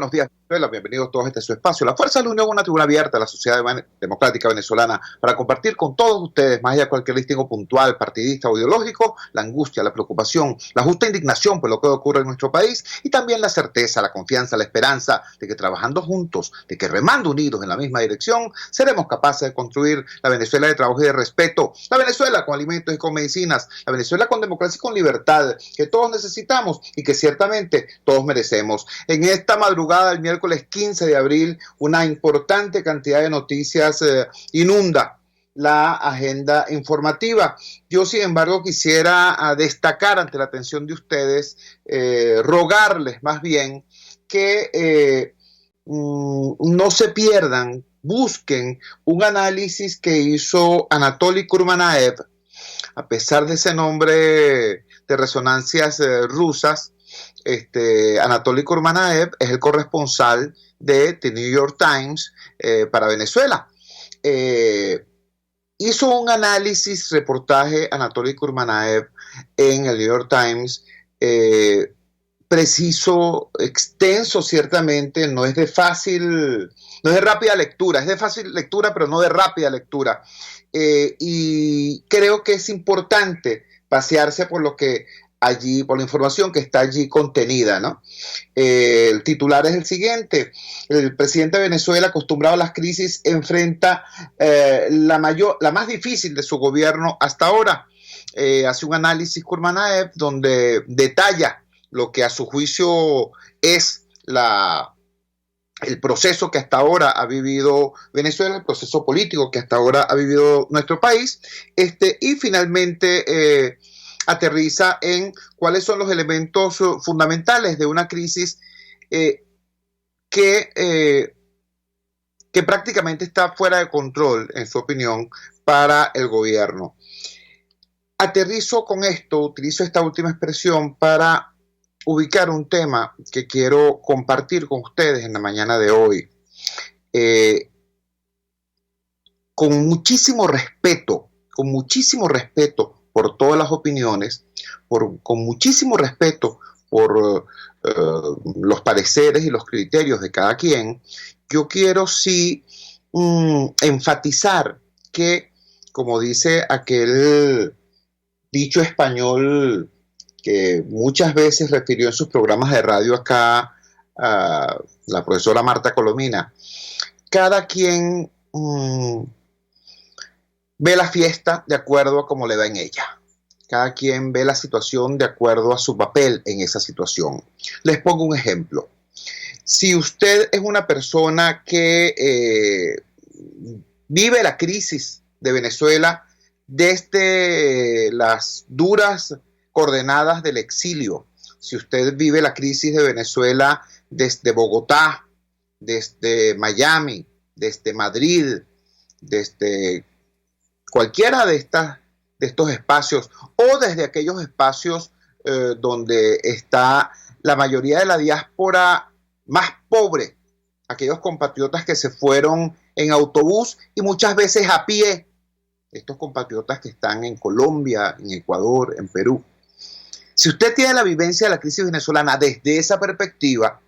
buenos días, Venezuela. Bienvenidos todos a este su espacio. La Fuerza de la Unión, una tribuna abierta a la sociedad democrática venezolana para compartir con todos ustedes, más allá de cualquier distingo puntual, partidista o ideológico, la angustia, la preocupación, la justa indignación por lo que ocurre en nuestro país y también la certeza, la confianza, la esperanza de que trabajando juntos, de que remando unidos en la misma dirección, seremos capaces de construir la Venezuela de trabajo y de respeto, la Venezuela con alimentos y con medicinas, la Venezuela con democracia y con libertad, que todos necesitamos y que ciertamente todos merecemos. En esta madrugada del miércoles 15 de abril, una importante cantidad de noticias inunda la agenda informativa. Yo, sin embargo, quisiera destacar ante la atención de ustedes, rogarles más bien que no se pierdan, busquen un análisis que hizo Anatoly Kurmanaev, a pesar de ese nombre de resonancias rusas. Anatoly Kurmanaev es el corresponsal de The New York Times para Venezuela. Hizo un análisis, reportaje Anatoly Kurmanaev en el New York Times, preciso, extenso ciertamente, no es de rápida lectura, es de fácil lectura, pero no de rápida lectura. Y creo que es importante pasearse por lo que allí, por la información que está allí contenida, ¿no? El titular es el siguiente: el presidente de Venezuela, acostumbrado a las crisis, enfrenta la más difícil de su gobierno hasta ahora. Hace un análisis Kurmanaev donde detalla lo que a su juicio es el proceso que hasta ahora ha vivido Venezuela, el proceso político que hasta ahora ha vivido nuestro país, y finalmente aterriza en cuáles son los elementos fundamentales de una crisis que prácticamente está fuera de control, en su opinión, para el gobierno. Aterrizo con esto, utilizo esta última expresión para ubicar un tema que quiero compartir con ustedes en la mañana de hoy. Con muchísimo respeto por todas las opiniones, con muchísimo respeto por los pareceres y los criterios de cada quien, yo quiero sí enfatizar que, como dice aquel dicho español que muchas veces refirió en sus programas de radio acá la profesora Marta Colomina, cada quien ve la fiesta de acuerdo a cómo le va en ella. Cada quien ve la situación de acuerdo a su papel en esa situación. Les pongo un ejemplo. Si usted es una persona que vive la crisis de Venezuela desde las duras coordenadas del exilio, si usted vive la crisis de Venezuela desde Bogotá, desde Miami, desde Madrid, desde cualquiera de estos espacios o desde aquellos espacios donde está la mayoría de la diáspora más pobre, aquellos compatriotas que se fueron en autobús y muchas veces a pie, estos compatriotas que están en Colombia, en Ecuador, en Perú. Si usted tiene la vivencia de la crisis venezolana desde esa perspectiva,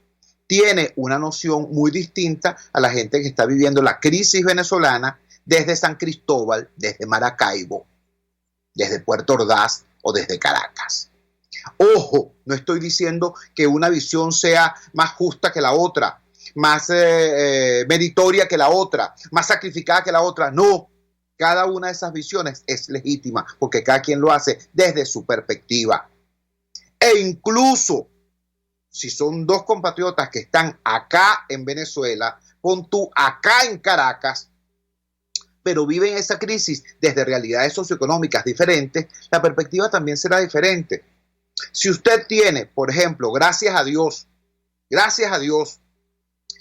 tiene una noción muy distinta a la gente que está viviendo la crisis venezolana desde San Cristóbal, desde Maracaibo, desde Puerto Ordaz o desde Caracas. Ojo, no estoy diciendo que una visión sea más justa que la otra, más meritoria que la otra, más sacrificada que la otra. No, cada una de esas visiones es legítima porque cada quien lo hace desde su perspectiva. E incluso si son dos compatriotas que están acá en Venezuela, pon tú acá en Caracas, pero viven esa crisis desde realidades socioeconómicas diferentes, la perspectiva también será diferente. Si usted tiene, por ejemplo, gracias a Dios,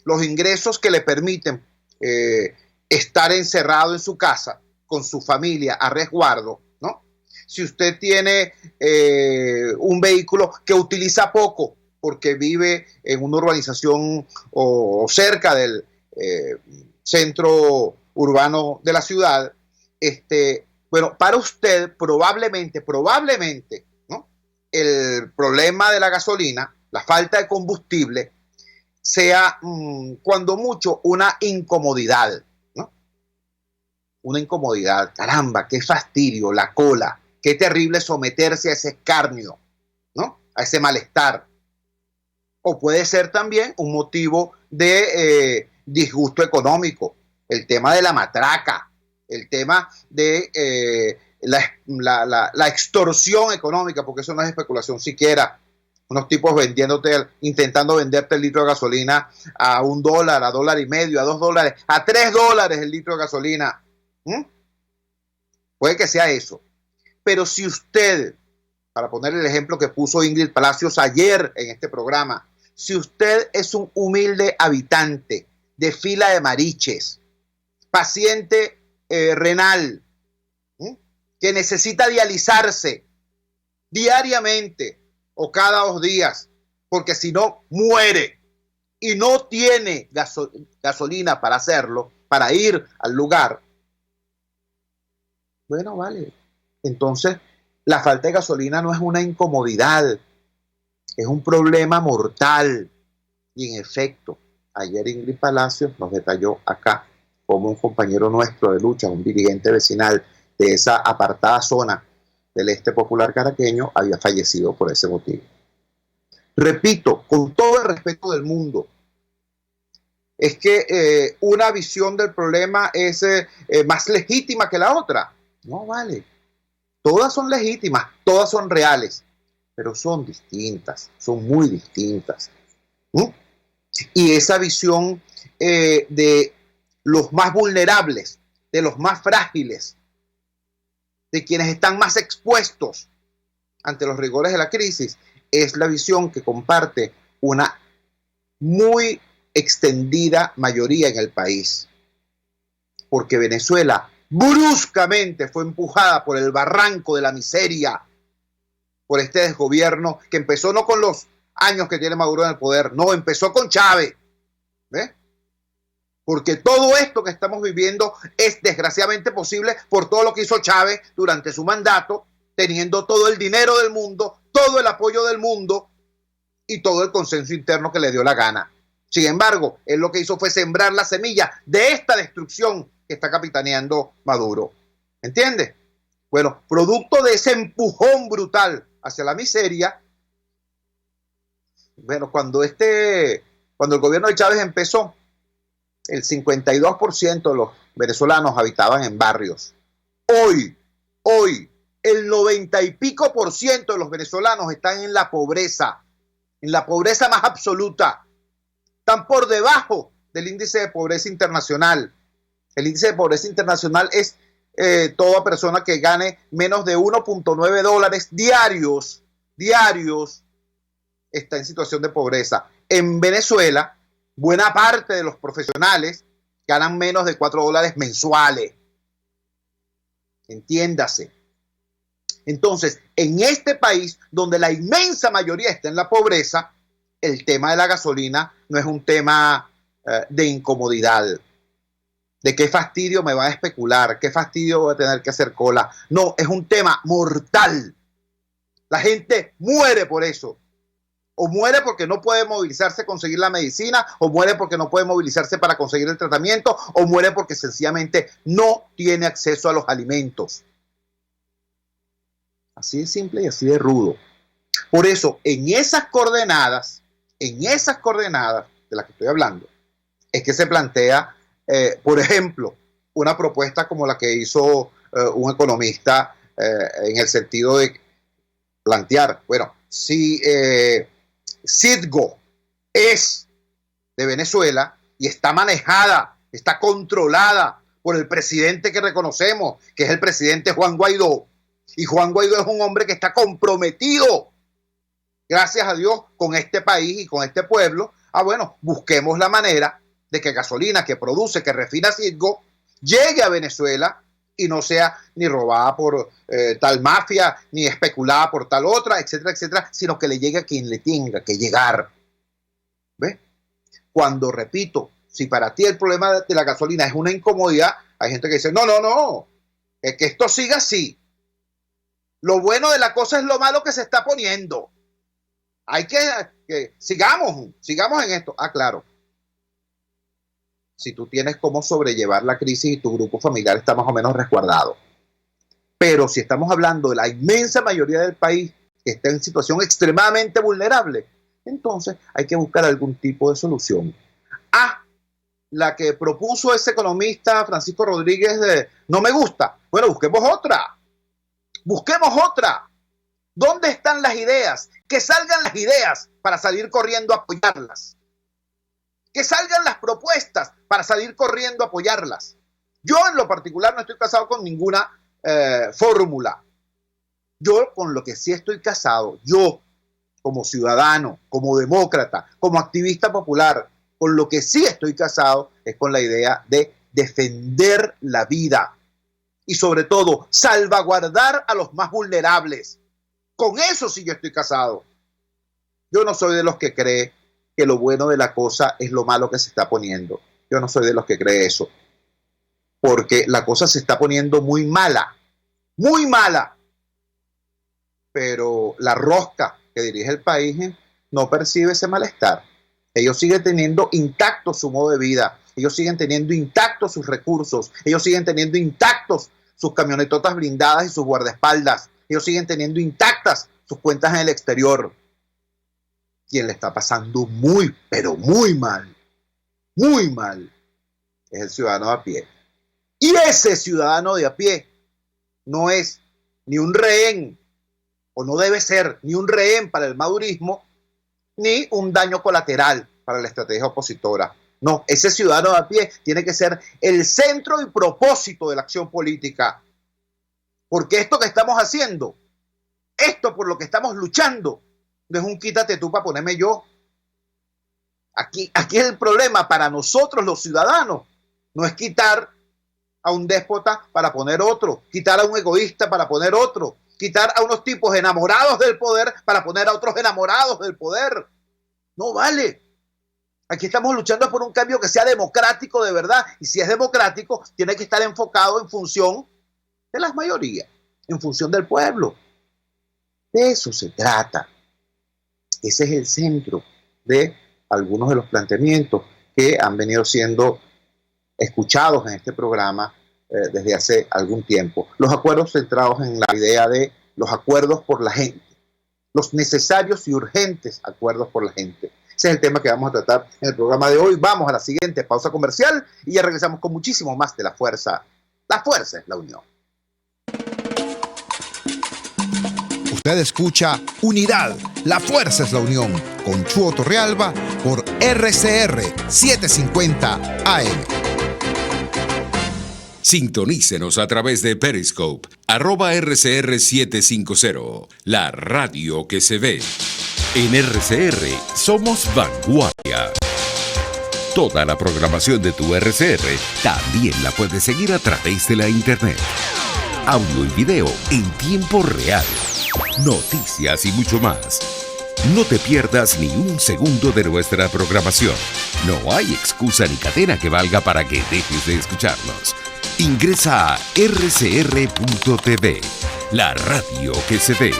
los ingresos que le permiten estar encerrado en su casa con su familia a resguardo, ¿no? Si usted tiene un vehículo que utiliza poco porque vive en una urbanización o cerca del centro urbano de la ciudad, bueno, para usted probablemente, ¿no? El problema de la gasolina, la falta de combustible, sea, cuando mucho, una incomodidad, ¿no? Una incomodidad. Caramba, qué fastidio, la cola. Qué terrible someterse a ese escarnio, ¿no? A ese malestar. O puede ser también un motivo de disgusto económico. El tema de la matraca, el tema de la extorsión económica, porque eso no es especulación siquiera. Unos tipos intentando venderte el litro de gasolina a $1, a $1.50, a $2, a $3 el litro de gasolina. Puede que sea eso. Pero si usted, para poner el ejemplo que puso Ingrid Palacios ayer en este programa, si usted es un humilde habitante de Fila de Mariches, paciente renal, que necesita dializarse diariamente o cada 2 días, porque si no muere y no tiene gasolina para hacerlo, para ir al lugar, bueno, vale. Entonces, la falta de gasolina no es una incomodidad, es un problema mortal. Y en efecto, ayer Ingrid Palacios nos detalló acá como un compañero nuestro de lucha, un dirigente vecinal de esa apartada zona del este popular caraqueño, había fallecido por ese motivo. Repito, con todo el respeto del mundo, es que una visión del problema es más legítima que la otra. No vale. Todas son legítimas, todas son reales, pero son distintas, son muy distintas. Y esa visión de los más vulnerables, de los más frágiles, de quienes están más expuestos ante los rigores de la crisis, es la visión que comparte una muy extendida mayoría en el país. Porque Venezuela bruscamente fue empujada por el barranco de la miseria, por este desgobierno que empezó no con los años que tiene Maduro en el poder, no, empezó con Chávez. ¿Ves? Porque todo esto que estamos viviendo es desgraciadamente posible por todo lo que hizo Chávez durante su mandato, teniendo todo el dinero del mundo, todo el apoyo del mundo y todo el consenso interno que le dio la gana. Sin embargo, él lo que hizo fue sembrar la semilla de esta destrucción que está capitaneando Maduro. ¿Entiendes? Bueno, producto de ese empujón brutal hacia la miseria, bueno, cuando el gobierno de Chávez empezó, el 52% de los venezolanos habitaban en barrios. Hoy, el 90 y pico % de los venezolanos están en la pobreza más absoluta. Están por debajo del índice de pobreza internacional. El índice de pobreza internacional es toda persona que gane menos de $1.9 diarios está en situación de pobreza. En Venezuela, buena parte de los profesionales ganan menos de $4 mensuales. Entiéndase. Entonces, en este país, donde la inmensa mayoría está en la pobreza, el tema de la gasolina no es un tema de incomodidad, de qué fastidio me va a especular, qué fastidio voy a tener que hacer cola. No, es un tema mortal. La gente muere por eso. O muere porque no puede movilizarse a conseguir la medicina, o muere porque no puede movilizarse para conseguir el tratamiento, o muere porque sencillamente no tiene acceso a los alimentos. Así de simple y así de rudo. Por eso, en esas coordenadas de las que estoy hablando, es que se plantea, por ejemplo, una propuesta como la que hizo un economista en el sentido de plantear, bueno, si Citgo es de Venezuela y está manejada, está controlada por el presidente que reconocemos, que es el presidente Juan Guaidó, y Juan Guaidó es un hombre que está comprometido, gracias a Dios, con este país y con este pueblo. Bueno, busquemos la manera de que gasolina que produce, que refina Citgo, llegue a Venezuela y no sea ni robada por tal mafia, ni especulada por tal otra, etcétera, etcétera, sino que le llegue a quien le tenga que llegar. ¿Ves? Cuando, repito, si para ti el problema de la gasolina es una incomodidad, hay gente que dice, no, es que esto siga así. Lo bueno de la cosa es lo malo que se está poniendo. Hay que que sigamos en esto. Ah, claro. Si tú tienes cómo sobrellevar la crisis y tu grupo familiar está más o menos resguardado. Pero si estamos hablando de la inmensa mayoría del país que está en situación extremadamente vulnerable, entonces hay que buscar algún tipo de solución. La que propuso ese economista Francisco Rodríguez no me gusta. Bueno, busquemos otra. ¿Dónde están las ideas? Que salgan las ideas para salir corriendo a apoyarlas. Que salgan las propuestas para salir corriendo a apoyarlas. Yo en lo particular no estoy casado con ninguna fórmula. Yo con lo que sí estoy casado, yo como ciudadano, como demócrata, como activista popular, con lo que sí estoy casado es con la idea de defender la vida y sobre todo salvaguardar a los más vulnerables. Con eso sí yo estoy casado. Yo no soy de los que cree que lo bueno de la cosa es lo malo que se está poniendo. Yo no soy de los que cree eso. Porque la cosa se está poniendo muy mala. Muy mala. Pero la rosca que dirige el país no percibe ese malestar. Ellos siguen teniendo intacto su modo de vida. Ellos siguen teniendo intactos sus recursos. Ellos siguen teniendo intactos sus camionetotas blindadas y sus guardaespaldas. Ellos siguen teniendo intactas sus cuentas en el exterior. Quien le está pasando muy, pero muy mal, es el ciudadano de a pie. Y ese ciudadano de a pie no es ni un rehén, o no debe ser ni un rehén para el madurismo, ni un daño colateral para la estrategia opositora. No, ese ciudadano de a pie tiene que ser el centro y propósito de la acción política. Porque esto que estamos haciendo, esto por lo que estamos luchando, no es un quítate tú para ponerme yo. Aquí es el problema para nosotros los ciudadanos. No es quitar a un déspota para poner otro, quitar a un egoísta para poner otro, quitar a unos tipos enamorados del poder para poner a otros enamorados del poder. No vale. Aquí estamos luchando por un cambio que sea democrático de verdad. Y si es democrático, tiene que estar enfocado en función de las mayorías, en función del pueblo. De eso se trata. Ese es el centro de algunos de los planteamientos que han venido siendo escuchados en este programa desde hace algún tiempo. Los acuerdos centrados en la idea de los acuerdos por la gente, los necesarios y urgentes acuerdos por la gente. Ese es el tema que vamos a tratar en el programa de hoy. Vamos a la siguiente pausa comercial y ya regresamos con muchísimo más de La Fuerza. La fuerza es la unión. Usted escucha Unidad, la fuerza es la unión, con Chuo Torrealba por RCR 750 AM. Sintonícenos a través de Periscope, @RCR750, la radio que se ve. En RCR somos vanguardia. Toda la programación de tu RCR también la puedes seguir a través de la internet. Audio y video en tiempo real. Noticias y mucho más. No te pierdas ni un segundo de nuestra programación. No hay excusa ni cadena que valga para que dejes de escucharnos. Ingresa a rcr.tv, la radio que se ve.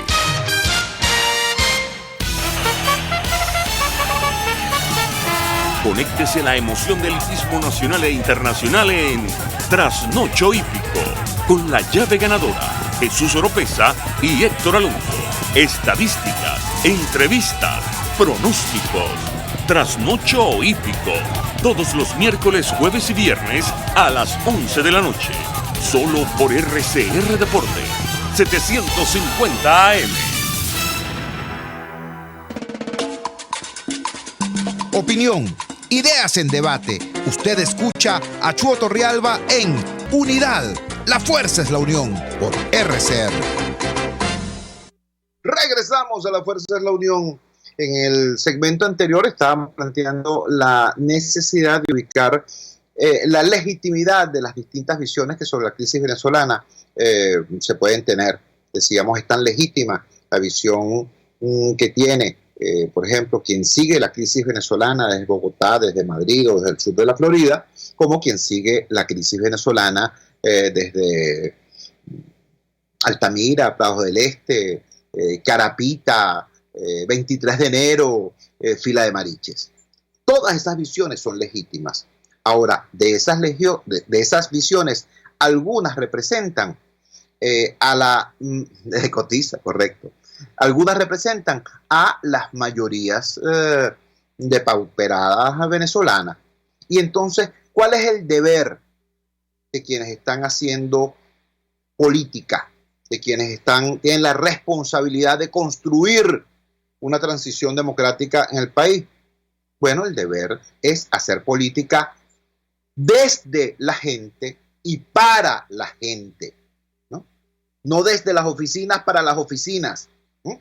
Conéctese a la emoción del hippismo nacional e internacional en Trasnocho Hípico, con la llave ganadora, Jesús Oropesa y Héctor Alonso. Estadísticas, entrevistas, pronósticos. Trasnocho Hípico, todos los miércoles, jueves y viernes a las 11 de la noche. Solo por RCR Deportes, 750 AM. Opinión, ideas en debate. Usted escucha a Chuo Torrealba en Unidad. La fuerza es la unión por RCR. Regresamos a La Fuerza es la Unión. En el segmento anterior estábamos planteando la necesidad de ubicar la legitimidad de las distintas visiones que sobre la crisis venezolana se pueden tener. Decíamos, es tan legítima la visión que tiene, por ejemplo, quien sigue la crisis venezolana desde Bogotá, desde Madrid o desde el sur de la Florida, como quien sigue la crisis venezolana desde Altamira, Prados del Este, Carapita, 23 de enero, fila de Mariches. Todas esas visiones son legítimas. Ahora, de esas visiones, algunas representan a la cotiza, correcto. Algunas representan a las mayorías depauperadas venezolanas. Y entonces, ¿cuál es el deber de quienes están haciendo política, de quienes tienen la responsabilidad de construir una transición democrática en el país? Bueno, el deber es hacer política desde la gente y para la gente, ¿no? No desde las oficinas para las oficinas, ¿no?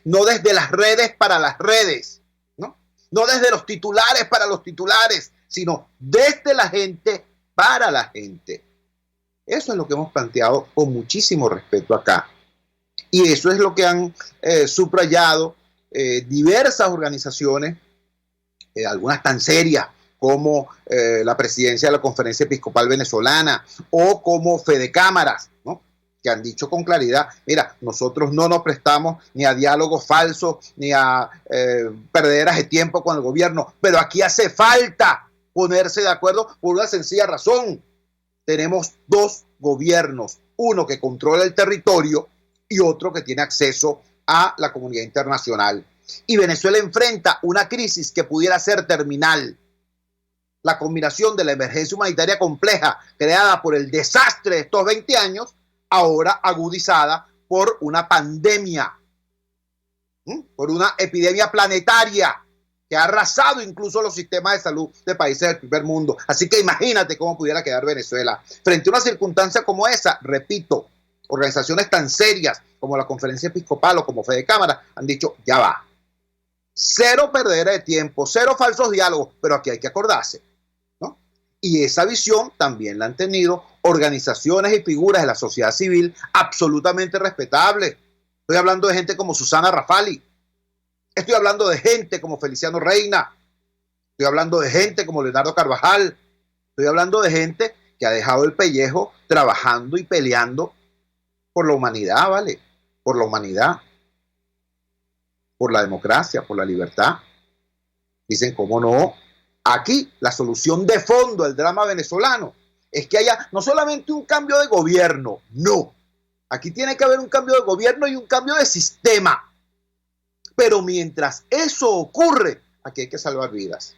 No desde las redes para las redes, ¿no? No desde los titulares para los titulares, sino desde la gente para la gente. Eso es lo que hemos planteado con muchísimo respeto acá. Y eso es lo que han subrayado diversas organizaciones, algunas tan serias como la presidencia de la Conferencia Episcopal Venezolana o como Fedecámaras, ¿no? Que han dicho con claridad, mira, nosotros no nos prestamos ni a diálogos falsos, ni a perderas de tiempo con el gobierno, pero aquí hace falta ponerse de acuerdo por una sencilla razón. Tenemos dos gobiernos, uno que controla el territorio y otro que tiene acceso a la comunidad internacional. Y Venezuela enfrenta una crisis que pudiera ser terminal. La combinación de la emergencia humanitaria compleja creada por el desastre de estos 20 años, ahora agudizada por una pandemia, por una epidemia planetaria que ha arrasado incluso los sistemas de salud de países del primer mundo. Así que imagínate cómo pudiera quedar Venezuela. Frente a una circunstancia como esa, repito, organizaciones tan serias como la Conferencia Episcopal o como Fedecámara han dicho, ya va. Cero perdera de tiempo, cero falsos diálogos, pero aquí hay que acordarse, ¿no? Y esa visión también la han tenido organizaciones y figuras de la sociedad civil absolutamente respetables. Estoy hablando de gente como Susana Rafali, estoy hablando de gente como Feliciano Reina, estoy hablando de gente como Leonardo Carvajal, estoy hablando de gente que ha dejado el pellejo trabajando y peleando por la humanidad, ¿vale? Por la humanidad, por la democracia, por la libertad. Dicen, ¿cómo no? Aquí la solución de fondo al drama venezolano es que haya no solamente un cambio de gobierno, no. Aquí tiene que haber un cambio de gobierno y un cambio de sistema. Pero mientras eso ocurre, aquí hay que salvar vidas.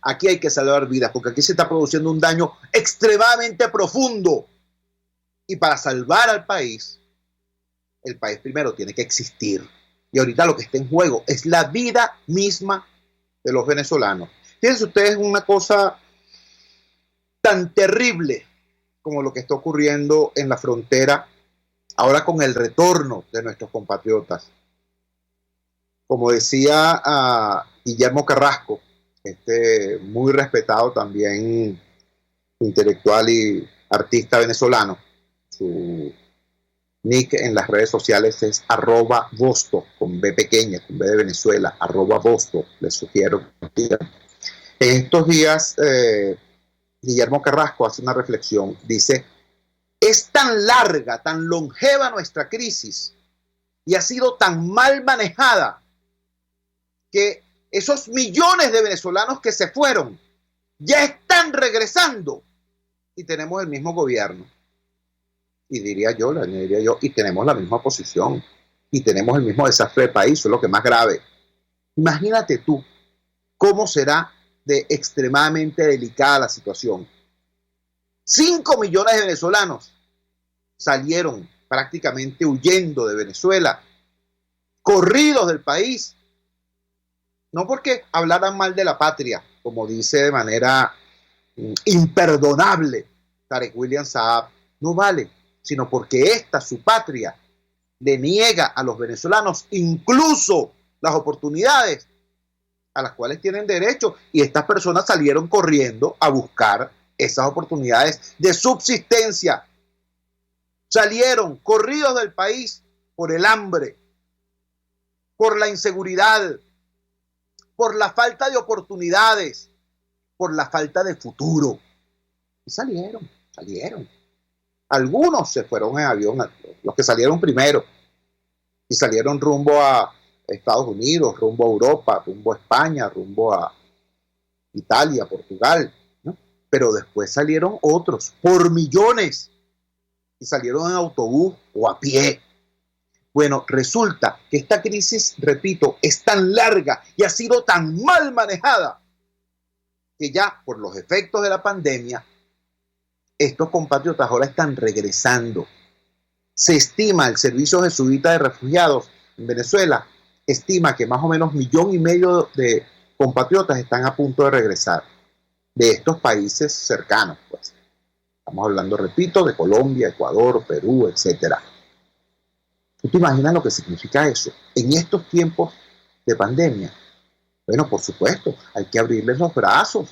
Aquí hay que salvar vidas, porque aquí se está produciendo un daño extremadamente profundo. Y para salvar al país, el país primero tiene que existir. Y ahorita lo que está en juego es la vida misma de los venezolanos. Fíjense ustedes una cosa tan terrible como lo que está ocurriendo en la frontera ahora con el retorno de nuestros compatriotas. Como decía Guillermo Carrasco, muy respetado también intelectual y artista venezolano, su nick en las redes sociales es @Bosto, con B pequeña, con B de Venezuela, @Bosto, les sugiero. En estos días, Guillermo Carrasco hace una reflexión, dice, es tan larga, tan longeva nuestra crisis y ha sido tan mal manejada que esos millones de venezolanos que se fueron ya están regresando y tenemos el mismo gobierno. Y diría yo, y tenemos la misma posición, y tenemos el mismo desastre del país, eso es lo que más grave. Imagínate tú cómo será de extremadamente delicada la situación. 5 millones de venezolanos salieron prácticamente huyendo de Venezuela, corridos del país, no porque hablaran mal de la patria, como dice de manera imperdonable Tarek William Saab, no vale, sino porque esta, su patria, le niega a los venezolanos incluso las oportunidades a las cuales tienen derecho, y estas personas salieron corriendo a buscar esas oportunidades de subsistencia. Salieron corridos del país por el hambre, por la inseguridad, por la falta de oportunidades, por la falta de futuro. Y salieron. Algunos se fueron en avión, los que salieron primero, y salieron rumbo a Estados Unidos, rumbo a Europa, rumbo a España, rumbo a Italia, Portugal, ¿no? Pero después salieron otros por millones y salieron en autobús o a pie. Bueno, resulta que esta crisis, repito, es tan larga y ha sido tan mal manejada que ya por los efectos de la pandemia, estos compatriotas ahora están regresando. Se estima, el Servicio Jesuita de Refugiados en Venezuela estima que más o menos 1,5 millones de compatriotas están a punto de regresar de estos países cercanos, pues. Estamos hablando, repito, de Colombia, Ecuador, Perú, etcétera. ¿Tú te imaginas lo que significa eso en estos tiempos de pandemia? Bueno, por supuesto, hay que abrirles los brazos.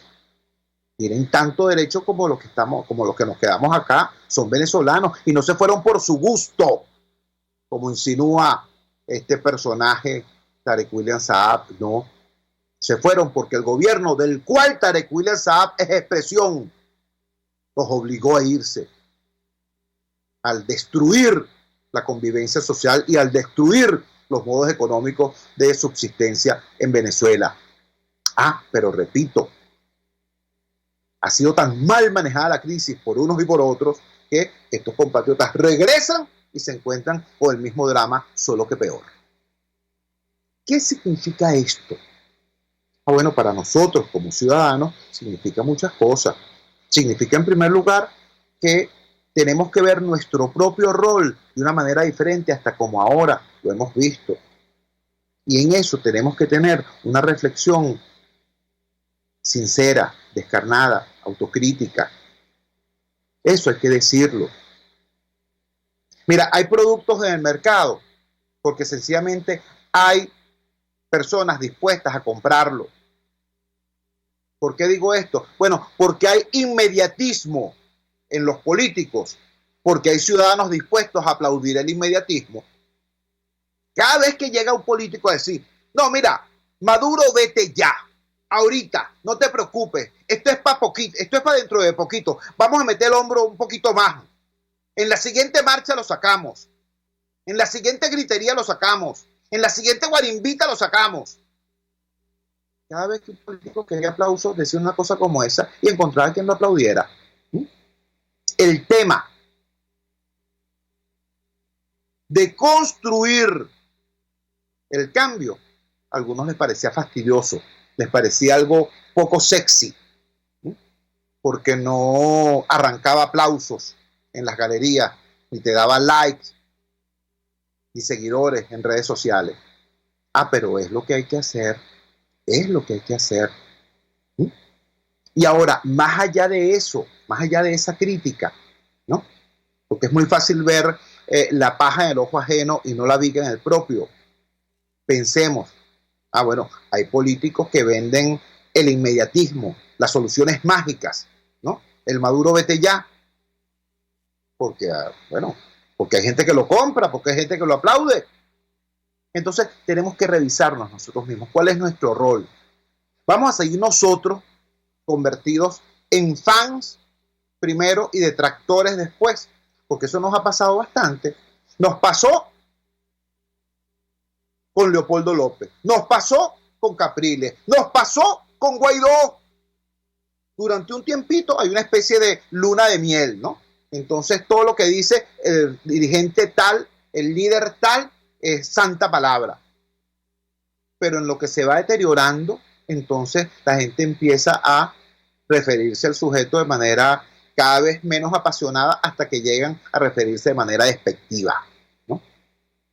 Tienen tanto derecho como los que nos quedamos acá. Son venezolanos y no se fueron por su gusto, como insinúa este personaje Tarek William Saab. No, se fueron porque el gobierno del cual Tarek William Saab es expresión los obligó a irse al destruir la convivencia social y al destruir los modos económicos de subsistencia en Venezuela. Pero repito, ha sido tan mal manejada la crisis por unos y por otros que estos compatriotas regresan y se encuentran con el mismo drama, solo que peor. ¿Qué significa esto? Bueno, para nosotros como ciudadanos significa muchas cosas. Significa en primer lugar que tenemos que ver nuestro propio rol de una manera diferente hasta como ahora lo hemos visto. Y en eso tenemos que tener una reflexión sincera, descarnada, autocrítica. Eso hay que decirlo. Mira, hay productos en el mercado porque sencillamente hay personas dispuestas a comprarlo. ¿Por qué digo esto? Bueno, porque hay inmediatismo en los políticos, porque hay ciudadanos dispuestos a aplaudir el inmediatismo. Cada vez que llega un político a decir, no, mira, Maduro, vete ya, ahorita, no te preocupes, esto es para poquito, esto es para dentro de poquito, vamos a meter el hombro un poquito más. En la siguiente marcha lo sacamos, en la siguiente gritería lo sacamos, en la siguiente guarimbita lo sacamos. Cada vez que un político quería aplausos, decía una cosa como esa y encontraba a quien lo aplaudiera. El tema de construir el cambio, a algunos les parecía fastidioso, les parecía algo poco sexy, porque no arrancaba aplausos en las galerías, ni te daba likes, ni seguidores en redes sociales. Pero es lo que hay que hacer, es lo que hay que hacer. Y ahora, más allá de eso, más allá de esa crítica, ¿no? Porque es muy fácil ver la paja en el ojo ajeno y no la viga en el propio. Pensemos, bueno, hay políticos que venden el inmediatismo, las soluciones mágicas, ¿no? El Maduro vete ya, porque, porque hay gente que lo compra, porque hay gente que lo aplaude. Entonces tenemos que revisarnos nosotros mismos. ¿Cuál es nuestro rol? Vamos a seguir nosotros convertidos en fans primero y detractores después, porque eso nos ha pasado bastante. Nos pasó con Leopoldo López, nos pasó con Capriles, nos pasó con Guaidó. Durante un tiempito hay una especie de luna de miel, ¿no? Entonces todo lo que dice el dirigente tal, el líder tal, es santa palabra. Pero en lo que se va deteriorando, entonces la gente empieza a referirse al sujeto de manera cada vez menos apasionada hasta que llegan a referirse de manera despectiva, ¿no?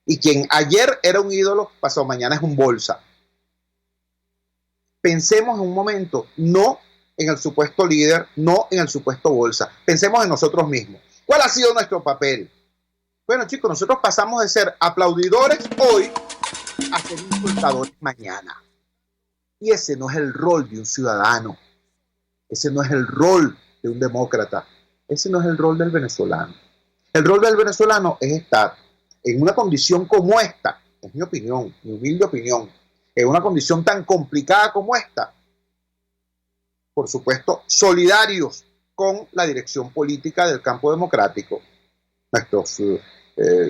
Y quien ayer era un ídolo, pasado mañana es un bolsa. Pensemos en un momento, no en el supuesto líder, no en el supuesto bolsa. Pensemos en nosotros mismos. ¿Cuál ha sido nuestro papel? Bueno, chicos, nosotros pasamos de ser aplaudidores hoy a ser insultadores mañana. Y ese no es el rol de un ciudadano. Ese no es el rol de un demócrata. Ese no es el rol del venezolano. El rol del venezolano es estar en una condición como esta, es mi opinión, mi humilde opinión, en una condición tan complicada como esta, por supuesto, solidarios con la dirección política del campo democrático.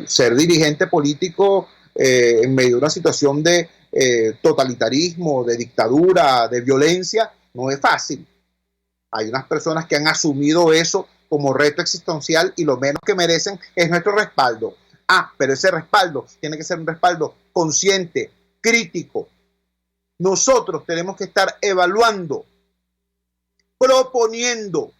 Ser dirigente político en medio de una situación de totalitarismo, de dictadura, de violencia, no es fácil. Hay unas personas que han asumido eso como reto existencial y lo menos que merecen es nuestro respaldo. Pero ese respaldo tiene que ser un respaldo consciente, crítico. Nosotros tenemos que estar evaluando, proponiendo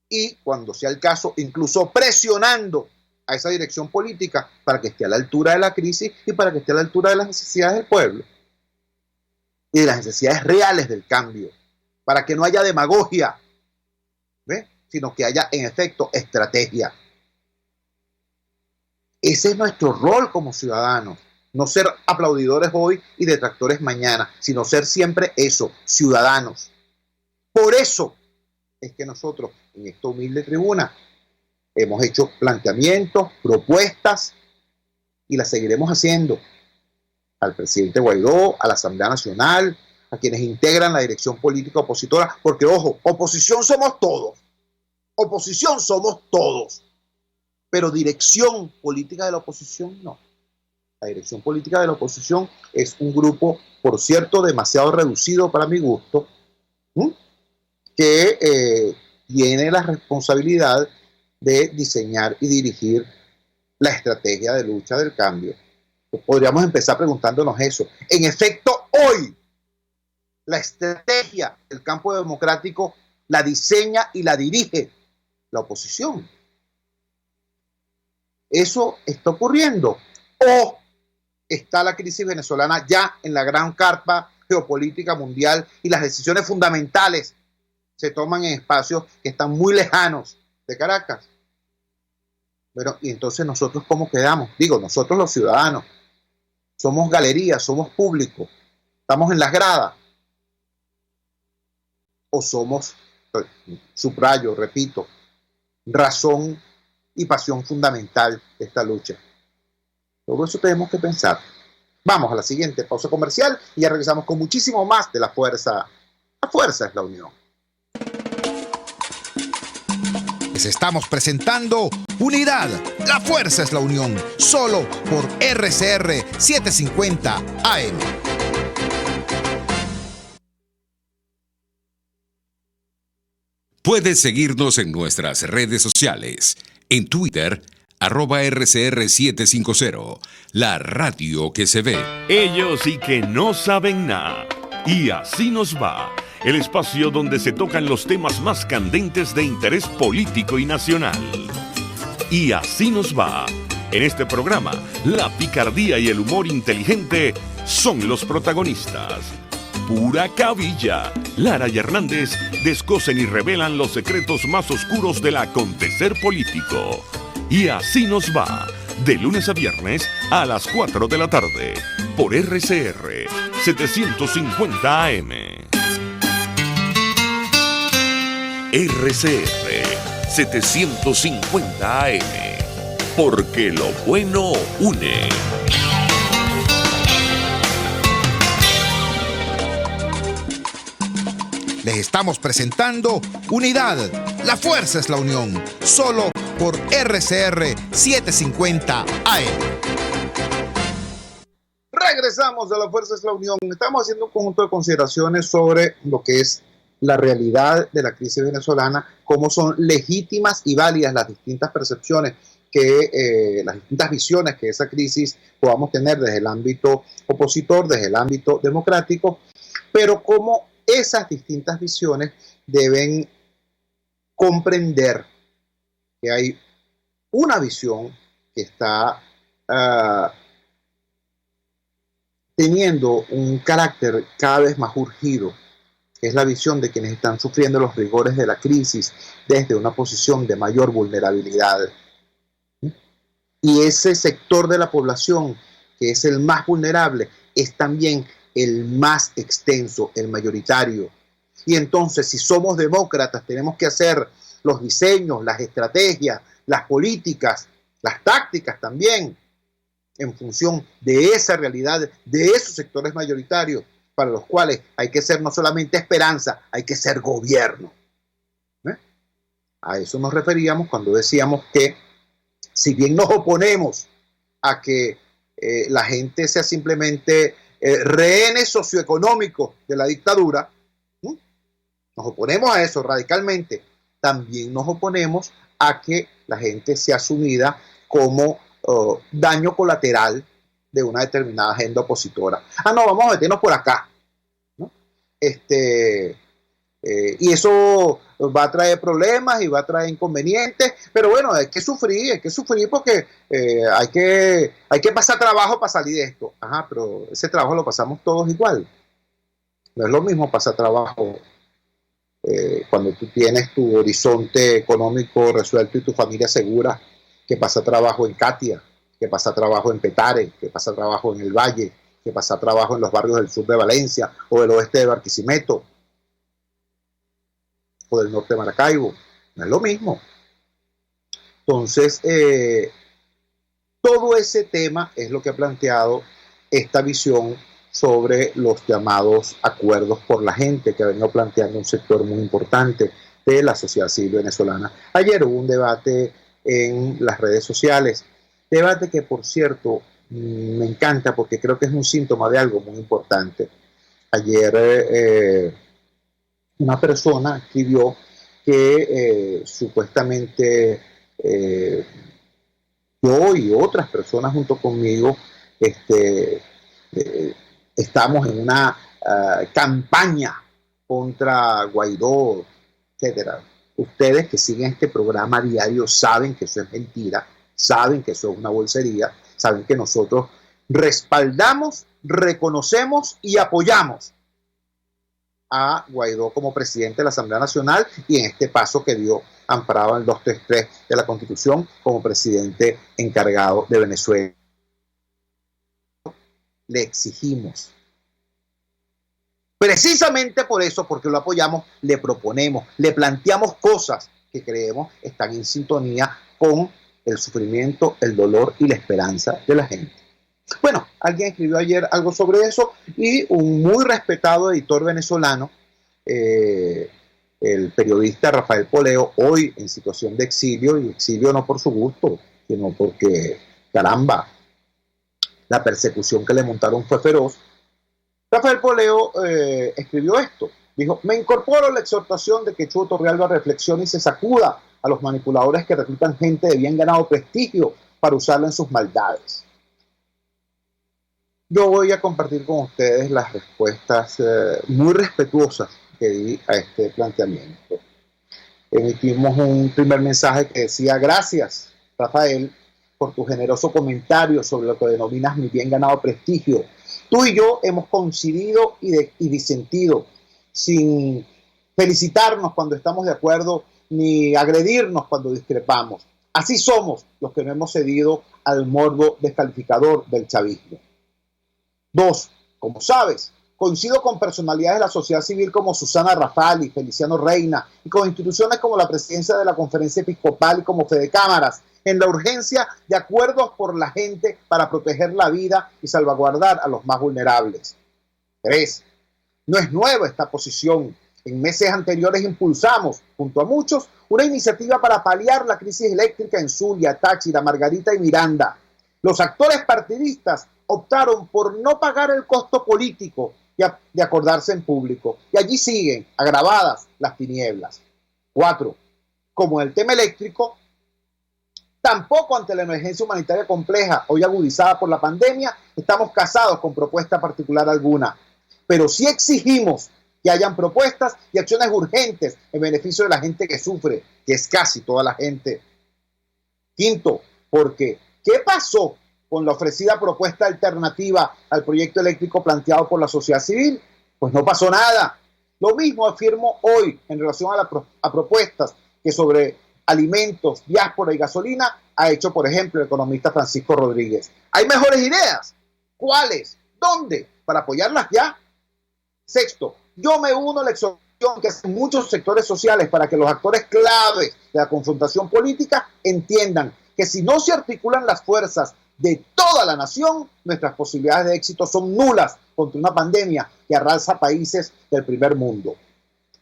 y, cuando sea el caso, incluso presionando a esa dirección política para que esté a la altura de la crisis y para que esté a la altura de las necesidades del pueblo y de las necesidades reales del cambio, para que no haya demagogia, ¿ve? Sino que haya, en efecto, estrategia. Ese es nuestro rol como ciudadanos. No ser aplaudidores hoy y detractores mañana, sino ser siempre eso, ciudadanos. Por eso es que nosotros, en esta humilde tribuna, hemos hecho planteamientos, propuestas, y las seguiremos haciendo al presidente Guaidó, a la Asamblea Nacional, a quienes integran la dirección política opositora, porque, ojo, oposición somos todos. Oposición somos todos. Pero dirección política de la oposición, no. La dirección política de la oposición es un grupo, por cierto, demasiado reducido para mi gusto, que tiene la responsabilidad de diseñar y dirigir la estrategia de lucha del cambio. Pues podríamos empezar preguntándonos eso. En efecto, hoy, la estrategia del campo democrático la diseña y la dirige la oposición. ¿Eso está ocurriendo? ¿O está la crisis venezolana ya en la gran carpa geopolítica mundial y las decisiones fundamentales se toman en espacios que están muy lejanos de Caracas? Bueno, y entonces nosotros ¿cómo quedamos? Digo, nosotros los ciudadanos, somos galerías, somos público, estamos en las gradas, o somos, subrayo, repito, razón y pasión fundamental de esta lucha. Todo eso tenemos que pensar. Vamos a la siguiente pausa comercial y ya regresamos con muchísimo más de La Fuerza. La fuerza es la unión. Les estamos presentando Unidad, la fuerza es la unión, solo por RCR 750 AM. Puedes seguirnos en nuestras redes sociales. En Twitter, @RCR750, la radio que se ve. Ellos sí que no saben nada. Y así nos va. El espacio donde se tocan los temas más candentes de interés político y nacional. Y así nos va. En este programa, la picardía y el humor inteligente son los protagonistas. Pura cabilla. Lara y Hernández descosen y revelan los secretos más oscuros del acontecer político. Y así nos va. De lunes a viernes a las 4 de la tarde. Por RCR 750 AM. RCR 750 AM. Porque lo bueno une. Les estamos presentando Unidad, la fuerza es la unión, solo por RCR 750 AM. Regresamos a La Fuerza es la Unión. Estamos haciendo un conjunto de consideraciones sobre lo que es la realidad de la crisis venezolana, cómo son legítimas y válidas las distintas percepciones las distintas visiones que esa crisis podamos tener desde el ámbito opositor, desde el ámbito democrático, pero cómo esas distintas visiones deben comprender que hay una visión que está teniendo un carácter cada vez más urgido, que es la visión de quienes están sufriendo los rigores de la crisis desde una posición de mayor vulnerabilidad. Y ese sector de la población, que es el más vulnerable, es también el más extenso, el mayoritario. Y entonces, si somos demócratas, tenemos que hacer los diseños, las estrategias, las políticas, las tácticas también, en función de esa realidad, de esos sectores mayoritarios, para los cuales hay que ser no solamente esperanza, hay que ser gobierno. A eso nos referíamos cuando decíamos que, si bien nos oponemos a que la gente sea simplemente rehenes socioeconómicos de la dictadura. Nos oponemos a eso radicalmente. También nos oponemos a que la gente sea asumida como daño colateral de una determinada agenda opositora. No, vamos a meternos por acá, ¿no? Y eso va a traer problemas y va a traer inconvenientes, pero bueno, hay que sufrir porque hay que pasar trabajo para salir de esto. Pero ese trabajo lo pasamos todos igual. No es lo mismo pasar trabajo cuando tú tienes tu horizonte económico resuelto y tu familia segura, que pasar trabajo en Catia, que pasar trabajo en Petare, que pasar trabajo en el Valle, que pasar trabajo en los barrios del sur de Valencia o del oeste de Barquisimeto o del norte de Maracaibo. No es lo mismo. Entonces, todo ese tema es lo que ha planteado esta visión sobre los llamados acuerdos por la gente, que ha venido planteando un sector muy importante de la sociedad civil venezolana. Ayer hubo un debate en las redes sociales, debate que, por cierto, me encanta porque creo que es un síntoma de algo muy importante. Ayer una persona escribió que supuestamente yo y otras personas junto conmigo estamos en una campaña contra Guaidó, etcétera. Ustedes que siguen este programa diario saben que eso es mentira, saben que eso es una bolsería, saben que nosotros respaldamos, reconocemos y apoyamos a Guaidó como presidente de la Asamblea Nacional y en este paso que dio amparado en el 233 de la Constitución como presidente encargado de Venezuela. Le exigimos. Precisamente por eso, porque lo apoyamos, le proponemos, le planteamos cosas que creemos están en sintonía con el sufrimiento, el dolor y la esperanza de la gente. Bueno, alguien escribió ayer algo sobre eso y un muy respetado editor venezolano, el periodista Rafael Poleo, hoy en situación de exilio, y exilio no por su gusto, sino porque, caramba, la persecución que le montaron fue feroz. Rafael Poleo escribió esto, dijo: me incorporo a la exhortación de que Chuo Torrealba reflexione y se sacuda a los manipuladores que reclutan gente de bien ganado prestigio para usarla en sus maldades. Yo voy a compartir con ustedes las respuestas muy respetuosas que di a este planteamiento. Emitimos un primer mensaje que decía: gracias, Rafael, por tu generoso comentario sobre lo que denominas mi bien ganado prestigio. Tú y yo hemos coincidido y disentido, sin felicitarnos cuando estamos de acuerdo, ni agredirnos cuando discrepamos. Así somos los que no hemos cedido al morbo descalificador del chavismo. 2. Como sabes, coincido con personalidades de la sociedad civil como Susana Rafali, Feliciano Reina, y con instituciones como la presidencia de la Conferencia Episcopal y como Fede Cámaras, en la urgencia de acuerdos por la gente para proteger la vida y salvaguardar a los más vulnerables. 3. No es nueva esta posición. En meses anteriores impulsamos, junto a muchos, una iniciativa para paliar la crisis eléctrica en Zulia, Táchira, Margarita y Miranda. Los actores partidistas optaron por no pagar el costo político de acordarse en público. Y allí siguen agravadas las tinieblas. 4. Como el tema eléctrico, tampoco ante la emergencia humanitaria compleja, hoy agudizada por la pandemia, estamos casados con propuesta particular alguna. Pero sí exigimos que hayan propuestas y acciones urgentes en beneficio de la gente que sufre, que es casi toda la gente. 5. Porque, ¿qué pasó con la ofrecida propuesta alternativa al proyecto eléctrico planteado por la sociedad civil? Pues no pasó nada. Lo mismo afirmo hoy en relación a propuestas que sobre alimentos, diáspora y gasolina ha hecho, por ejemplo, el economista Francisco Rodríguez. ¿Hay mejores ideas? ¿Cuáles? ¿Dónde? Para apoyarlas ya. 6. Yo me uno a la exhortación que hacen muchos sectores sociales para que los actores claves de la confrontación política entiendan que si no se articulan las fuerzas de toda la nación, nuestras posibilidades de éxito son nulas contra una pandemia que arrasa países del primer mundo.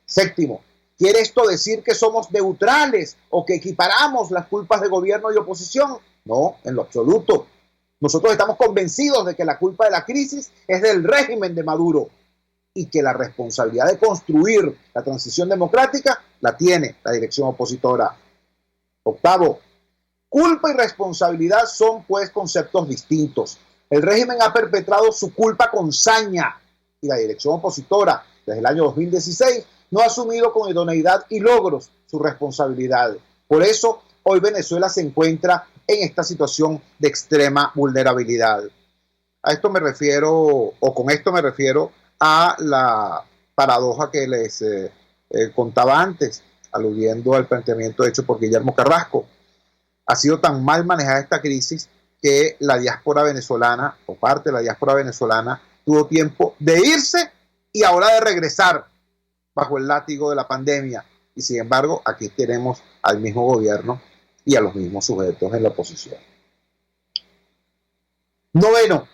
7. ¿Quiere esto decir que somos neutrales o que equiparamos las culpas de gobierno y oposición? No, en lo absoluto. Nosotros estamos convencidos de que la culpa de la crisis es del régimen de Maduro y que la responsabilidad de construir la transición democrática la tiene la dirección opositora. Octavo, culpa y responsabilidad son pues conceptos distintos. El régimen ha perpetrado su culpa con saña y la dirección opositora desde el año 2016 no ha asumido con idoneidad y logros su responsabilidad. Por eso hoy Venezuela se encuentra en esta situación de extrema vulnerabilidad. A esto me refiero, o con esto me refiero a la paradoja que les contaba antes, aludiendo al planteamiento hecho por Guillermo Carrasco. Ha sido tan mal manejada esta crisis que la diáspora venezolana, o parte de la diáspora venezolana, tuvo tiempo de irse y ahora de regresar bajo el látigo de la pandemia. Y sin embargo, aquí tenemos al mismo gobierno y a los mismos sujetos en la oposición. Noveno,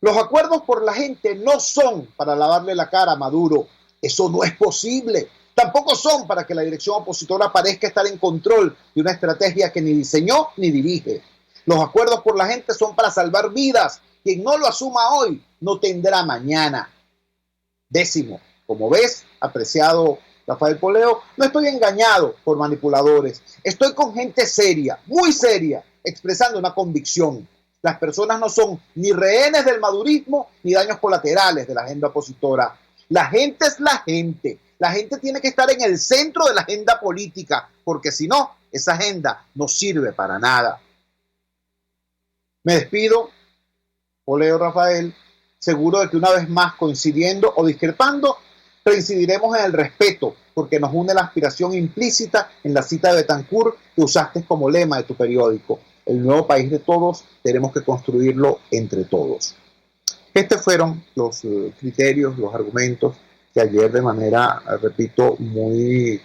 los acuerdos por la gente no son para lavarle la cara a Maduro. Eso no es posible. Tampoco son para que la dirección opositora parezca estar en control de una estrategia que ni diseñó ni dirige. Los acuerdos por la gente son para salvar vidas. Quien no lo asuma hoy no tendrá mañana. Décimo, como ves, apreciado Rafael Poleo, no estoy engañado por manipuladores. Estoy con gente seria, muy seria, expresando una convicción. Las personas no son ni rehenes del madurismo ni daños colaterales de la agenda opositora. La gente es la gente. La gente tiene que estar en el centro de la agenda política, porque si no, esa agenda no sirve para nada. Me despido, Poleo Rafael, seguro de que una vez más, coincidiendo o discrepando, reincidiremos en el respeto, porque nos une la aspiración implícita en la cita de Betancourt que usaste como lema de tu periódico. El nuevo país de todos tenemos que construirlo entre todos. Estos fueron los criterios, los argumentos que ayer de manera, repito, muy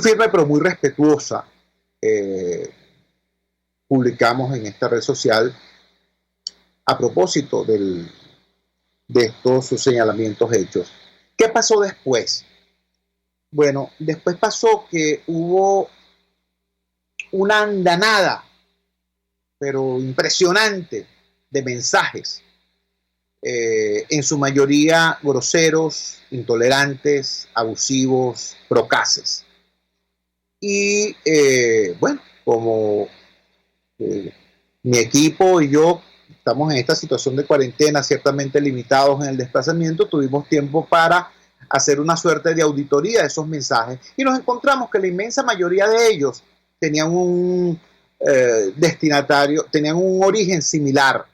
firme pero muy respetuosa publicamos en esta red social a propósito de estos señalamientos hechos. ¿Qué pasó después? Bueno, después pasó que hubo una andanada, pero impresionante, de mensajes, en su mayoría groseros, intolerantes, abusivos, procaces. Y bueno, como mi equipo y yo estamos en esta situación de cuarentena, ciertamente limitados en el desplazamiento, tuvimos tiempo para hacer una suerte de auditoría de esos mensajes y nos encontramos que la inmensa mayoría de ellos tenían un destinatario, tenían un origen similar.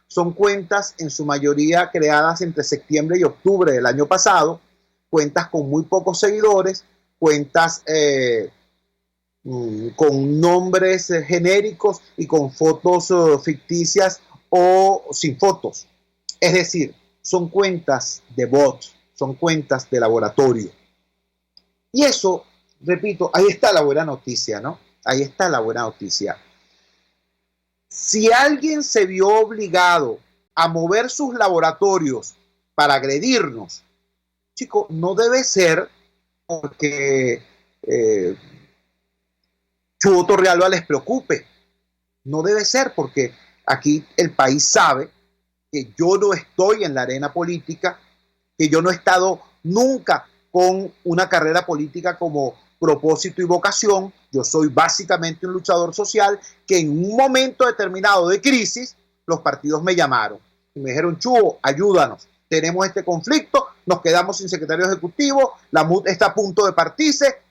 Son cuentas en su mayoría creadas entre septiembre y octubre del año pasado, cuentas con muy pocos seguidores, cuentas con nombres genéricos y con fotos ficticias o sin fotos. Es decir, son cuentas de bots, son cuentas de laboratorio. Y eso, repito, ahí está la buena noticia, ¿no? Ahí está la buena noticia. Si alguien se vio obligado a mover sus laboratorios para agredirnos, chico, no debe ser porque Chuo Torrealba les preocupe. No debe ser porque aquí el país sabe que yo no estoy en la arena política, que yo no he estado nunca con una carrera política como propósito y vocación. Yo soy básicamente un luchador social que en un momento determinado de crisis los partidos me llamaron y me dijeron: Chuo, ayúdanos, tenemos este conflicto, nos quedamos sin secretario ejecutivo, la MUD está a punto de partirse,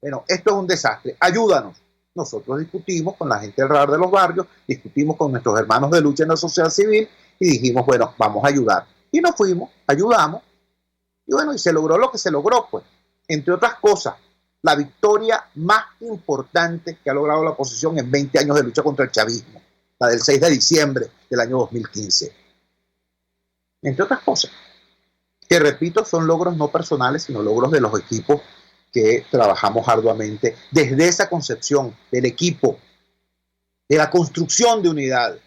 bueno, esto es un desastre, ayúdanos. Nosotros discutimos con la gente del radar de los barrios, discutimos con nuestros hermanos de lucha en la sociedad civil y dijimos, bueno, vamos a ayudar. Y nos fuimos, ayudamos, y bueno, y se logró lo que se logró, pues. Entre otras cosas, la victoria más importante que ha logrado la oposición en 20 años de lucha contra el chavismo, la del 6 de diciembre del año 2015. Entre otras cosas, que repito, son logros no personales, sino logros de los equipos que trabajamos arduamente desde esa concepción del equipo, de la construcción de unidad.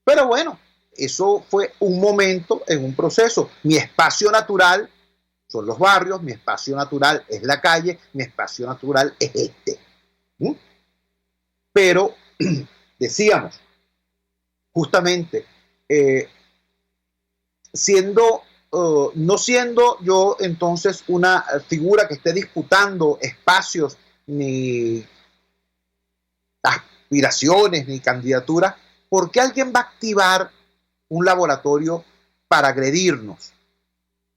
Pero bueno, eso fue un momento en un proceso. Mi espacio natural son los barrios, mi espacio natural es la calle, mi espacio natural es este. Pero, decíamos, justamente, no siendo yo entonces una figura que esté disputando espacios ni aspiraciones ni candidaturas, ¿por qué alguien va a activar un laboratorio para agredirnos?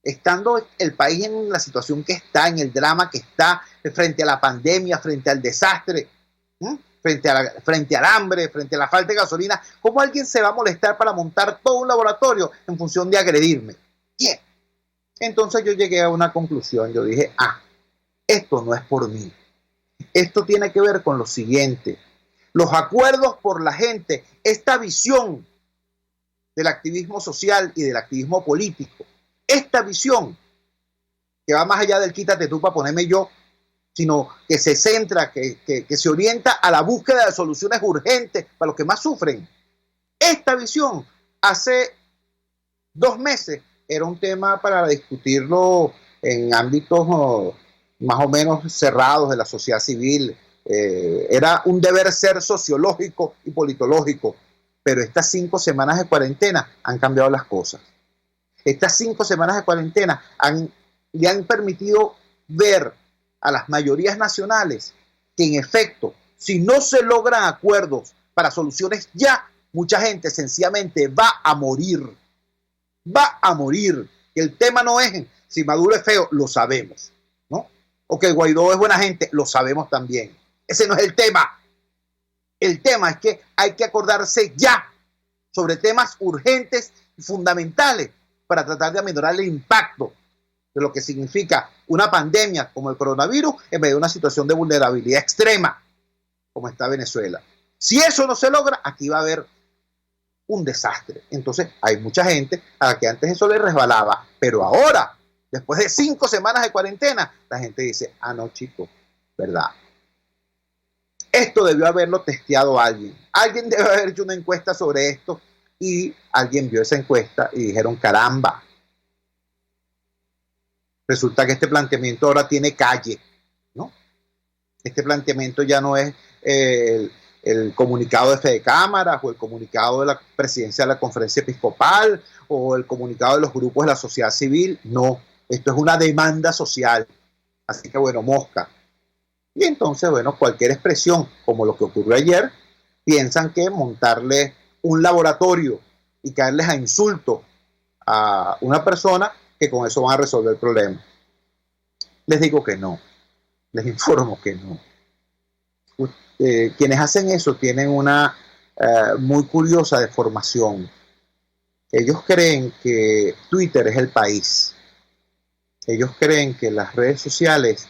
Estando el país en la situación que está, en el drama que está, frente a la pandemia, frente al desastre, frente al hambre, frente a la falta de gasolina, ¿cómo alguien se va a molestar para montar todo un laboratorio en función de agredirme? ¿Quién? Entonces yo llegué a una conclusión. Yo dije, esto no es por mí. Esto tiene que ver con lo siguiente. Los acuerdos por la gente, esta visión del activismo social y del activismo político, esta visión que va más allá del quítate tú para ponerme yo, sino que se centra, que se orienta a la búsqueda de soluciones urgentes para los que más sufren. Esta visión hace 2 meses era un tema para discutirlo en ámbitos más o menos cerrados de la sociedad civil. Era un deber ser sociológico y politológico, pero estas 5 semanas de cuarentena han cambiado las cosas. Estas 5 semanas de cuarentena le han permitido ver a las mayorías nacionales que en efecto, si no se logran acuerdos para soluciones ya, mucha gente sencillamente va a morir. Va a morir. El tema no es si Maduro es feo, lo sabemos, ¿no? O que Guaidó es buena gente, lo sabemos también. Ese no es el tema. El tema es que hay que acordarse ya sobre temas urgentes y fundamentales para tratar de aminorar el impacto de lo que significa una pandemia como el coronavirus en medio de una situación de vulnerabilidad extrema como está Venezuela. Si eso no se logra, aquí va a haber un desastre. Entonces hay mucha gente a la que antes eso le resbalaba, pero ahora, después de 5 semanas de cuarentena, la gente dice, no chicos, ¿verdad? Esto debió haberlo testeado alguien. Alguien debe haber hecho una encuesta sobre esto y alguien vio esa encuesta y dijeron, caramba, resulta que este planteamiento ahora tiene calle, ¿no? Este planteamiento ya no es el comunicado de Fede Cámaras o el comunicado de la presidencia de la Conferencia Episcopal o el comunicado de los grupos de la sociedad civil. No, esto es una demanda social. Así que bueno, mosca. Y entonces, bueno, cualquier expresión como lo que ocurrió ayer, piensan que montarle un laboratorio y caerles a insulto a una persona, que con eso van a resolver el problema. Les digo que no. Les informo que no. Quienes hacen eso tienen una muy curiosa deformación. Ellos creen que Twitter es el país. Ellos creen que las redes sociales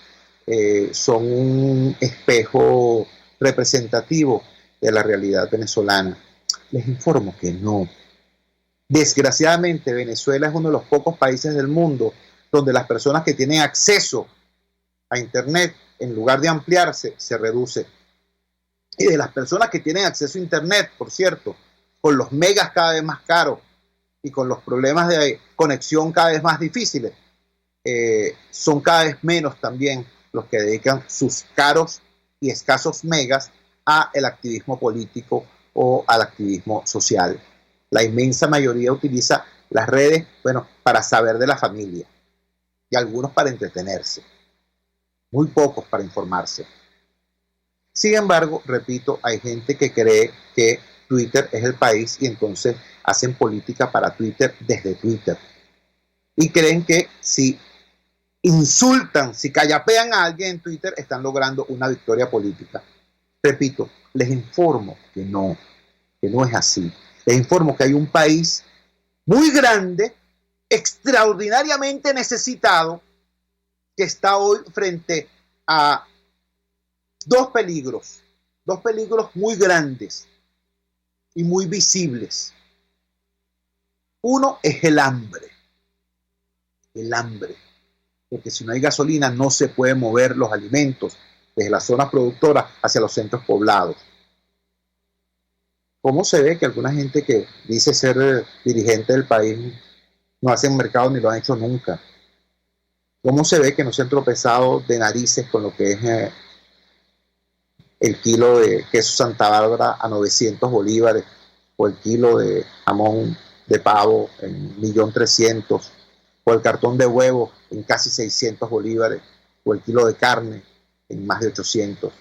son un espejo representativo de la realidad venezolana. Les informo que no. Desgraciadamente, Venezuela es uno de los pocos países del mundo donde las personas que tienen acceso a Internet, en lugar de ampliarse, se reduce. Y de las personas que tienen acceso a Internet, por cierto, con los megas cada vez más caros y con los problemas de conexión cada vez más difíciles, son cada vez menos también los que dedican sus caros y escasos megas a el activismo político o al activismo social. La inmensa mayoría utiliza las redes, bueno, para saber de la familia y algunos para entretenerse, muy pocos para informarse. Sin embargo, repito, hay gente que cree que Twitter es el país y entonces hacen política para Twitter desde Twitter. Y creen que si insultan, si callapean a alguien en Twitter, están logrando una victoria política. Repito, les informo que no es así. Les informo que hay un país muy grande, extraordinariamente necesitado, que está hoy frente a dos peligros muy grandes y muy visibles. Uno es el hambre, porque si no hay gasolina no se pueden mover los alimentos desde las zonas productoras hacia los centros poblados. ¿Cómo se ve que alguna gente que dice ser dirigente del país no hacen mercado ni lo han hecho nunca? ¿Cómo se ve que no se han tropezado de narices con lo que es el kilo de queso Santa Bárbara a 900 bolívares o el kilo de jamón de pavo en 1.300.000, o el cartón de huevos en casi 600 bolívares, o el kilo de carne en más de 800.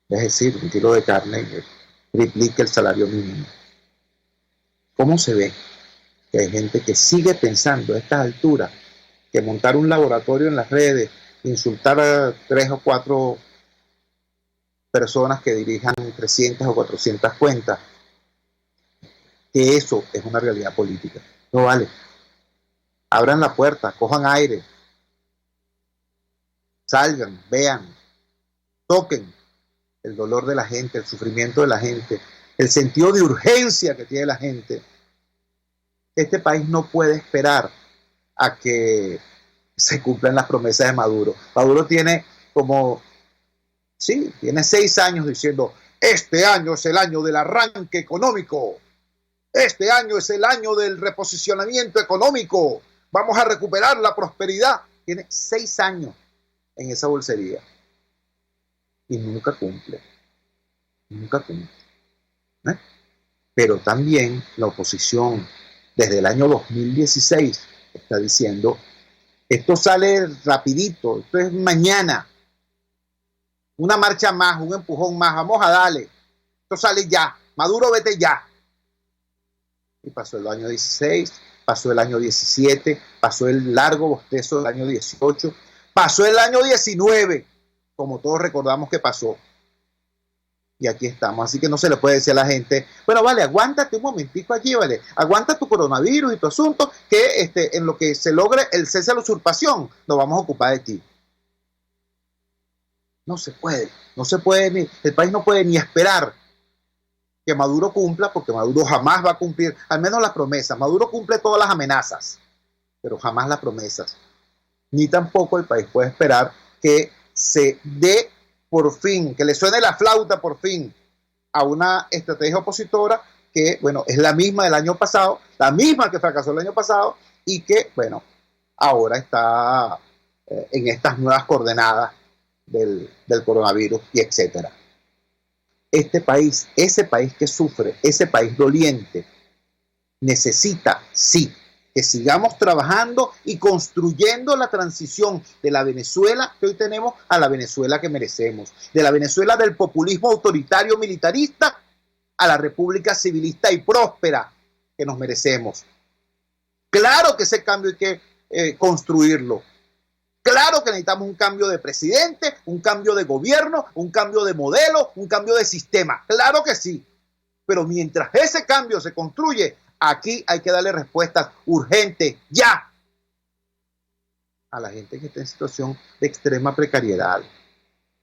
Es decir, un kilo de carne triplica el salario mínimo. ¿Cómo se ve que hay gente que sigue pensando a estas alturas que montar un laboratorio en las redes, insultar a 3 o 4 personas que dirijan 300 o 400 cuentas, que eso es una realidad política? No vale. Abran la puerta, cojan aire, salgan, vean, toquen el dolor de la gente, el sufrimiento de la gente, el sentido de urgencia que tiene la gente. Este país no puede esperar a que se cumplan las promesas de Maduro. Maduro tiene tiene 6 años diciendo: este año es el año del arranque económico, este año es el año del reposicionamiento económico, vamos a recuperar la prosperidad. Tiene 6 años en esa bolsería y nunca cumple. Pero también la oposición desde el año 2016 está diciendo: esto sale rapidito, esto es mañana, una marcha más, un empujón más, vamos a darle, esto sale ya, Maduro vete ya. Y pasó el año 16, pasó el año 17, pasó el largo bostezo del año 18, pasó el año 19, como todos recordamos que pasó. Y aquí estamos, así que no se le puede decir a la gente: bueno, vale, aguántate un momentico allí, vale, aguanta tu coronavirus y tu asunto, que en lo que se logre el cese de la usurpación, nos vamos a ocupar de ti. No se puede, el país no puede ni esperar que Maduro cumpla, porque Maduro jamás va a cumplir, al menos las promesas. Maduro cumple todas las amenazas, pero jamás las promesas. Ni tampoco el país puede esperar que se dé por fin, que le suene la flauta por fin a una estrategia opositora que, bueno, es la misma del año pasado, la misma que fracasó el año pasado y que, bueno, ahora está en estas nuevas coordenadas del coronavirus y etcétera. Este país, ese país que sufre, ese país doliente, necesita, sí, que sigamos trabajando y construyendo la transición de la Venezuela que hoy tenemos a la Venezuela que merecemos, de la Venezuela del populismo autoritario militarista a la república civilista y próspera que nos merecemos. Claro que ese cambio hay que construirlo. Claro que necesitamos un cambio de presidente, un cambio de gobierno, un cambio de modelo, un cambio de sistema. Claro que sí. Pero mientras ese cambio se construye, aquí hay que darle respuestas urgentes, ya, a la gente que está en situación de extrema precariedad,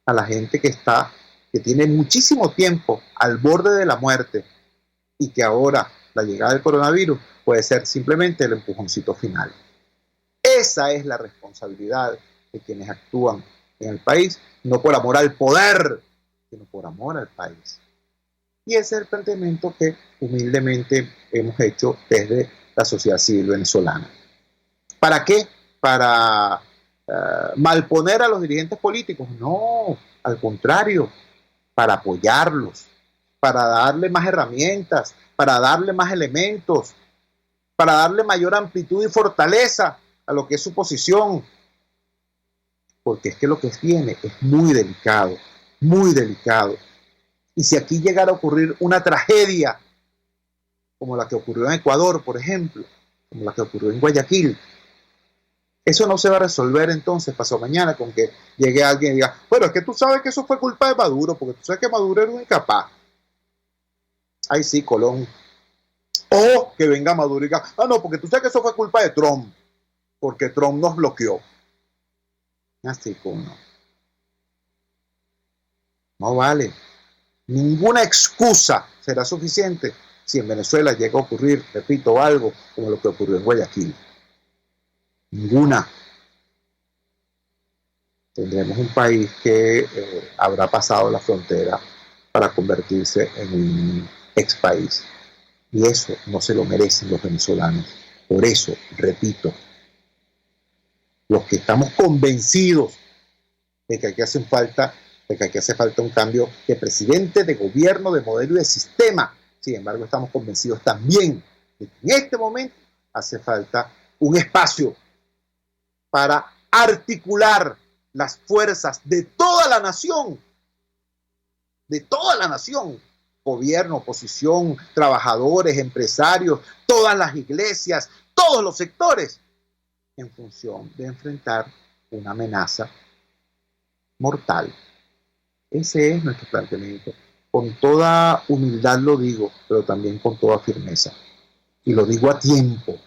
a la gente que tiene muchísimo tiempo al borde de la muerte y que ahora la llegada del coronavirus puede ser simplemente el empujoncito final. Esa es la responsabilidad de quienes actúan en el país, no por amor al poder, sino por amor al país. Y ese es el planteamiento que humildemente hemos hecho desde la sociedad civil venezolana. ¿Para qué? ¿Para malponer a los dirigentes políticos? No, al contrario, para apoyarlos, para darle más herramientas, para darle más elementos, para darle mayor amplitud y fortaleza a lo que es su posición. Porque es que lo que viene es muy delicado, muy delicado. Y si aquí llegara a ocurrir una tragedia, como la que ocurrió en Ecuador, por ejemplo, como la que ocurrió en Guayaquil, eso no se va a resolver entonces pasado mañana con que llegue alguien y diga: bueno, es que tú sabes que eso fue culpa de Maduro, porque tú sabes que Maduro era un incapaz. Ay, sí, Colón. O que venga Maduro y diga: ah, no, porque tú sabes que eso fue culpa de Trump, porque Trump nos bloqueó. Así como no. No vale. Ninguna excusa será suficiente si en Venezuela llega a ocurrir, repito, algo como lo que ocurrió en Guayaquil. Ninguna. Tendremos un país que habrá pasado la frontera para convertirse en un ex país. Y eso no se lo merecen los venezolanos. Por eso, repito, los que estamos convencidos de que aquí hacen falta de que aquí hace falta un cambio de presidente, de gobierno, de modelo y de sistema. Sin embargo, estamos convencidos también de que en este momento hace falta un espacio para articular las fuerzas de toda la nación, gobierno, oposición, trabajadores, empresarios, todas las iglesias, todos los sectores, en función de enfrentar una amenaza mortal. Ese es nuestro planteamiento. Con toda humildad lo digo, pero también con toda firmeza. Y lo digo a tiempo.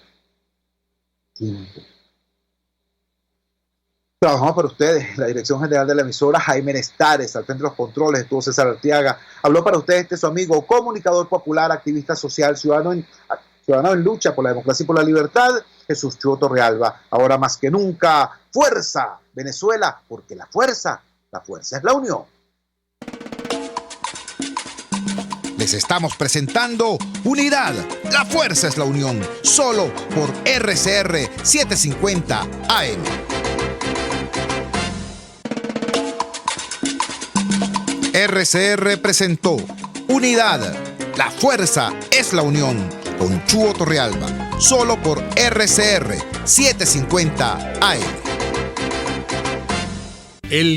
Trabajamos para ustedes. La dirección general de la emisora, Jaime Nestares, al frente de los controles, estuvo César Arteaga. Habló para ustedes su amigo, comunicador popular, activista social, ciudadano en lucha por la democracia y por la libertad, Jesús Chuo Torrealba. Ahora más que nunca, fuerza, Venezuela, porque la fuerza es la unión. Les estamos presentando Unidad, la fuerza es la unión, solo por RCR 750 AM. RCR presentó Unidad, la fuerza es la unión, con Chuo Torrealba, solo por RCR 750 AM.